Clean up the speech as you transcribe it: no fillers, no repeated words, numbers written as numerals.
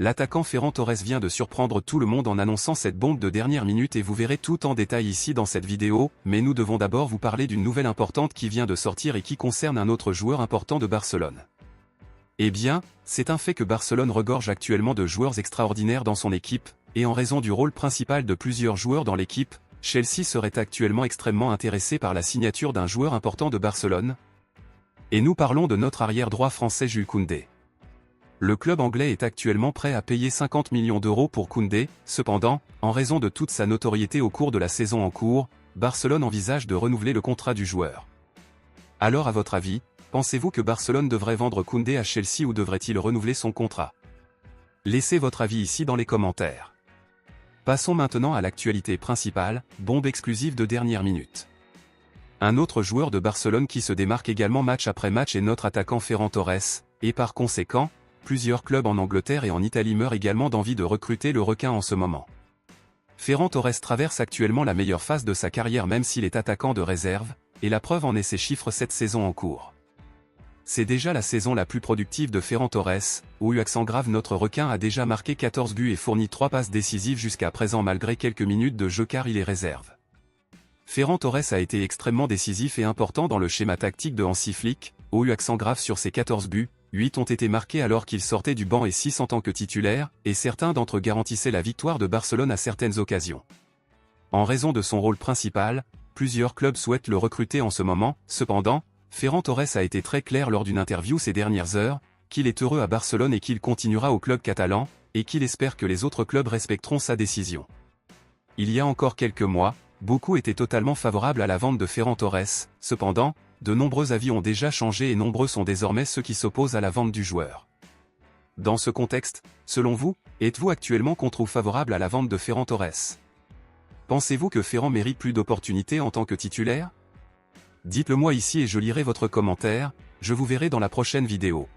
L'attaquant Ferran Torres vient de surprendre tout le monde en annonçant cette bombe de dernière minute et vous verrez tout en détail ici dans cette vidéo, mais nous devons d'abord vous parler d'une nouvelle importante qui vient de sortir et qui concerne un autre joueur important de Barcelone. Eh bien, c'est un fait que Barcelone regorge actuellement de joueurs extraordinaires dans son équipe, et en raison du rôle principal de plusieurs joueurs dans l'équipe, Chelsea serait actuellement extrêmement intéressé par la signature d'un joueur important de Barcelone. Et nous parlons de notre arrière droit français Jules Koundé. Le club anglais est actuellement prêt à payer 50 millions d'euros pour Koundé, cependant, en raison de toute sa notoriété au cours de la saison en cours, Barcelone envisage de renouveler le contrat du joueur. Alors à votre avis, pensez-vous que Barcelone devrait vendre Koundé à Chelsea ou devrait-il renouveler son contrat? Laissez votre avis ici dans les commentaires. Passons maintenant à l'actualité principale, bombe exclusive de dernière minute. Un autre joueur de Barcelone qui se démarque également match après match est notre attaquant Ferran Torres, et par conséquent, plusieurs clubs en Angleterre et en Italie meurent également d'envie de recruter le requin en ce moment. Ferran Torres traverse actuellement la meilleure phase de sa carrière même s'il est attaquant de réserve, et la preuve en est ses chiffres cette saison en cours. C'est déjà la saison la plus productive de Ferran Torres, où accent grave notre requin a déjà marqué 14 buts et fourni 3 passes décisives jusqu'à présent malgré quelques minutes de jeu car il est réserve. Ferran Torres a été extrêmement décisif et important dans le schéma tactique de Hansi Flick, où accent grave sur ses 14 buts, 8 ont été marqués alors qu'il sortait du banc et 6 en tant que titulaire, et certains d'entre eux garantissaient la victoire de Barcelone à certaines occasions. En raison de son rôle principal, plusieurs clubs souhaitent le recruter en ce moment, cependant, Ferran Torres a été très clair lors d'une interview ces dernières heures, qu'il est heureux à Barcelone et qu'il continuera au club catalan, et qu'il espère que les autres clubs respecteront sa décision. Il y a encore quelques mois, beaucoup étaient totalement favorables à la vente de Ferran Torres, cependant, de nombreux avis ont déjà changé et nombreux sont désormais ceux qui s'opposent à la vente du joueur. Dans ce contexte, selon vous, êtes-vous actuellement contre ou favorable à la vente de Ferran Torres? Pensez-vous que Ferran mérite plus d'opportunités en tant que titulaire? Dites-le moi ici et je lirai votre commentaire, je vous verrai dans la prochaine vidéo.